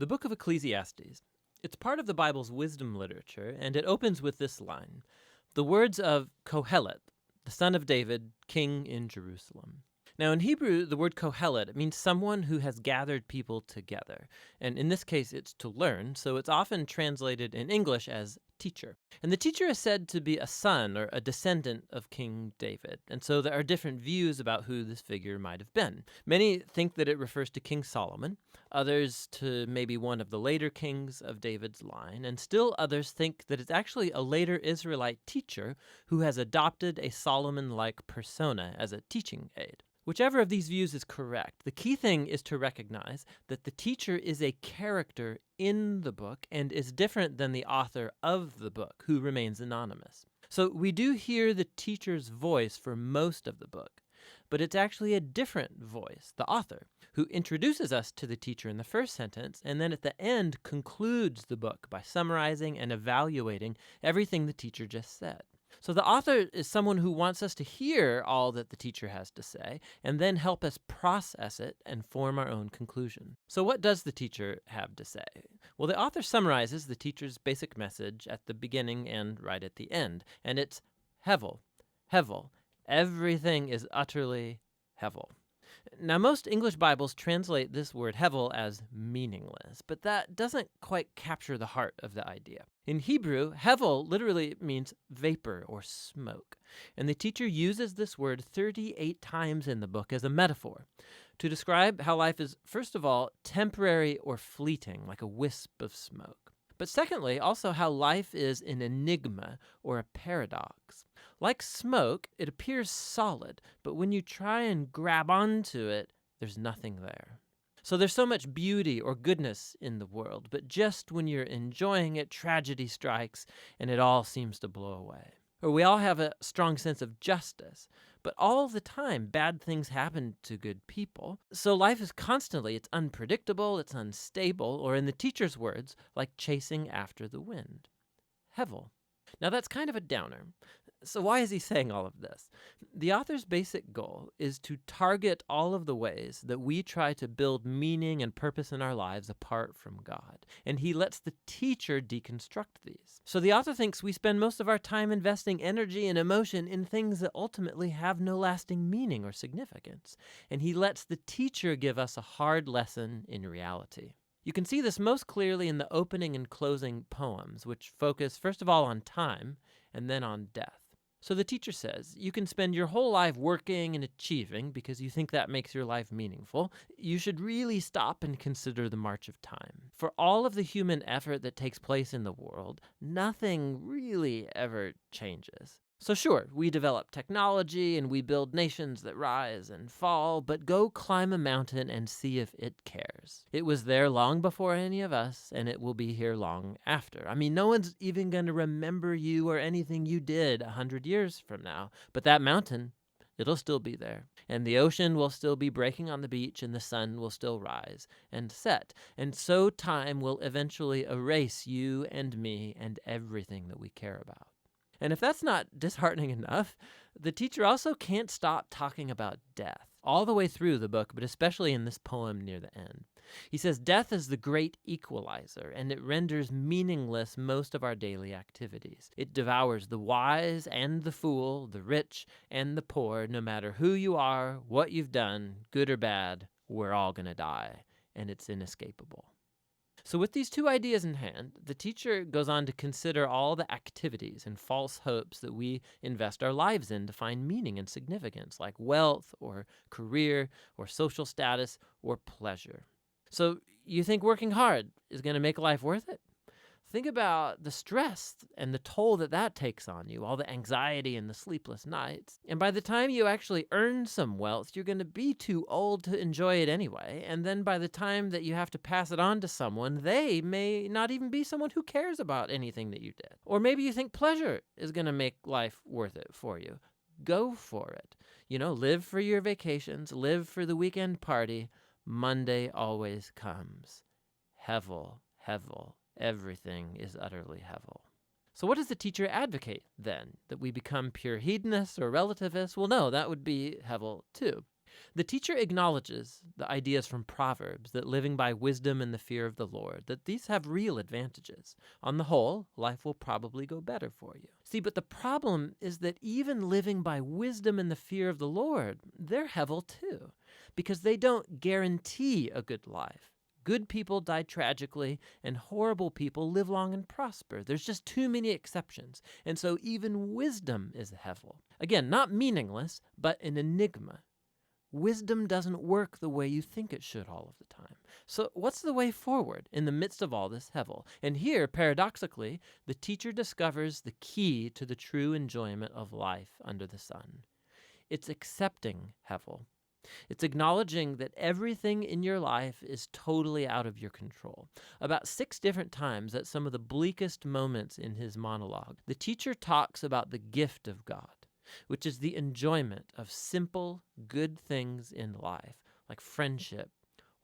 The Book of Ecclesiastes. It's part of the Bible's wisdom literature, and it opens with this line, the words of Kohelet, the son of David, king in Jerusalem. Now in Hebrew, the word Kohelet, it means someone who has gathered people together. And in this case, it's to learn, so it's often translated in English as teacher. And the teacher is said to be a son or a descendant of King David. And so there are different views about who this figure might have been. Many think that it refers to King Solomon, others to maybe one of the later kings of David's line, and still others think that it's actually a later Israelite teacher who has adopted a Solomon-like persona as a teaching aid. Whichever of these views is correct, the key thing is to recognize that the teacher is a character in the book and is different than the author of the book, who remains anonymous. So we do hear the teacher's voice for most of the book, but it's actually a different voice, the author, who introduces us to the teacher in the first sentence and then at the end concludes the book by summarizing and evaluating everything the teacher just said. So the author is someone who wants us to hear all that the teacher has to say and then help us process it and form our own conclusion. So what does the teacher have to say? Well, the author summarizes the teacher's basic message at the beginning and right at the end, and it's Hevel, Hevel. Everything is utterly Hevel. Now, most English Bibles translate this word Hevel as meaningless, but that doesn't quite capture the heart of the idea. In Hebrew, Hevel literally means vapor or smoke, and the teacher uses this word 38 times in the book as a metaphor to describe how life is, first of all, temporary or fleeting, like a wisp of smoke. But secondly, also how life is an enigma or a paradox. Like smoke, it appears solid, but when you try and grab onto it, there's nothing there. So there's so much beauty or goodness in the world, but just when you're enjoying it, tragedy strikes and it all seems to blow away. Or we all have a strong sense of justice, but all the time bad things happen to good people. So life is constantly, it's unpredictable, it's unstable, or in the teacher's words, like chasing after the wind. Hevel. Now that's kind of a downer. So why is he saying all of this? The author's basic goal is to target all of the ways that we try to build meaning and purpose in our lives apart from God. And he lets the teacher deconstruct these. So the author thinks we spend most of our time investing energy and emotion in things that ultimately have no lasting meaning or significance. And he lets the teacher give us a hard lesson in reality. You can see this most clearly in the opening and closing poems, which focus first of all on time and then on death. So the teacher says, you can spend your whole life working and achieving because you think that makes your life meaningful. You should really stop and consider the march of time. For all of the human effort that takes place in the world, nothing really ever changes. So sure, we develop technology and we build nations that rise and fall, but go climb a mountain and see if it cares. It was there long before any of us, and it will be here long after. I mean, no one's even going to remember you or anything you did 100 years from now, but that mountain, it'll still be there. And the ocean will still be breaking on the beach, and the sun will still rise and set. And so time will eventually erase you and me and everything that we care about. And if that's not disheartening enough, the teacher also can't stop talking about death all the way through the book, but especially in this poem near the end. He says, death is the great equalizer, and it renders meaningless most of our daily activities. It devours the wise and the fool, the rich and the poor, no matter who you are, what you've done, good or bad, we're all going to die, and it's inescapable. So with these two ideas in hand, the teacher goes on to consider all the activities and false hopes that we invest our lives in to find meaning and significance, like wealth or career or social status or pleasure. So you think working hard is going to make life worth it? Think about the stress and the toll that takes on you, all the anxiety and the sleepless nights. And by the time you actually earn some wealth, you're going to be too old to enjoy it anyway. And then by the time that you have to pass it on to someone, they may not even be someone who cares about anything that you did. Or maybe you think pleasure is going to make life worth it for you. Go for it. Live for your vacations, live for the weekend party. Monday always comes. Hevel, Hevel. Everything is utterly Hevel. So what does the teacher advocate then? That we become pure hedonists or relativists? Well, no, that would be Hevel too. The teacher acknowledges the ideas from Proverbs that living by wisdom and the fear of the Lord, that these have real advantages. On the whole, life will probably go better for you. See, but the problem is that even living by wisdom and the fear of the Lord, they're hevel too, because they don't guarantee a good life. Good people die tragically, and horrible people live long and prosper. There's just too many exceptions, and so even wisdom is hevel. Again, not meaningless, but an enigma. Wisdom doesn't work the way you think it should all of the time. So what's the way forward in the midst of all this hevel? And here, paradoxically, the teacher discovers the key to the true enjoyment of life under the sun. It's accepting hevel. It's acknowledging that everything in your life is totally out of your control. About 6 different times at some of the bleakest moments in his monologue, the teacher talks about the gift of God, which is the enjoyment of simple, good things in life, like friendship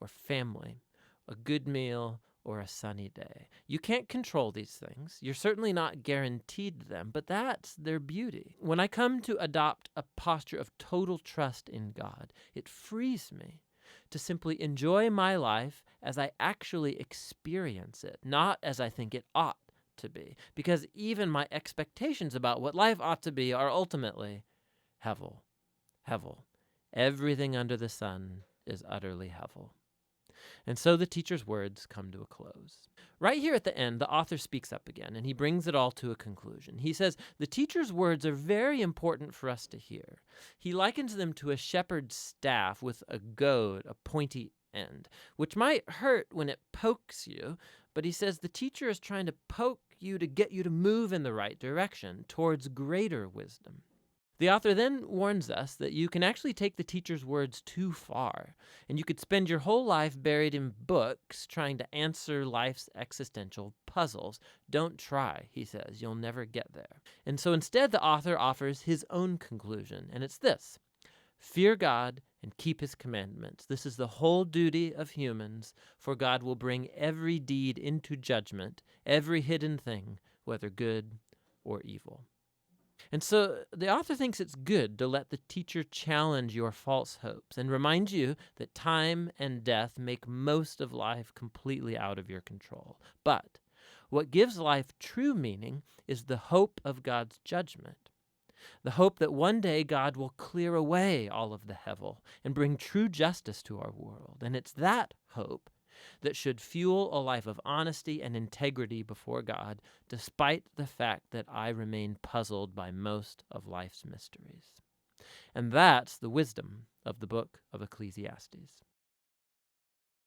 or family, a good meal, or a sunny day. You can't control these things. You're certainly not guaranteed them, but that's their beauty. When I come to adopt a posture of total trust in God, it frees me to simply enjoy my life as I actually experience it, not as I think it ought to be. Because even my expectations about what life ought to be are ultimately hevel. Hevel. Everything under the sun is utterly hevel. And so the teacher's words come to a close. Right here at the end, the author speaks up again, and he brings it all to a conclusion. He says, the teacher's words are very important for us to hear. He likens them to a shepherd's staff with a goad, a pointy end, which might hurt when it pokes you, but he says the teacher is trying to poke you to get you to move in the right direction towards greater wisdom. The author then warns us that you can actually take the teacher's words too far, and you could spend your whole life buried in books trying to answer life's existential puzzles. Don't try, he says. You'll never get there. And so instead, the author offers his own conclusion, and it's this: fear God and keep his commandments. This is the whole duty of humans, for God will bring every deed into judgment, every hidden thing, whether good or evil. And so the author thinks it's good to let the teacher challenge your false hopes and remind you that time and death make most of life completely out of your control. But what gives life true meaning is the hope of God's judgment, the hope that one day God will clear away all of the hevel and bring true justice to our world. And it's that hope that should fuel a life of honesty and integrity before God, despite the fact that I remain puzzled by most of life's mysteries. And that's the wisdom of the Book of Ecclesiastes.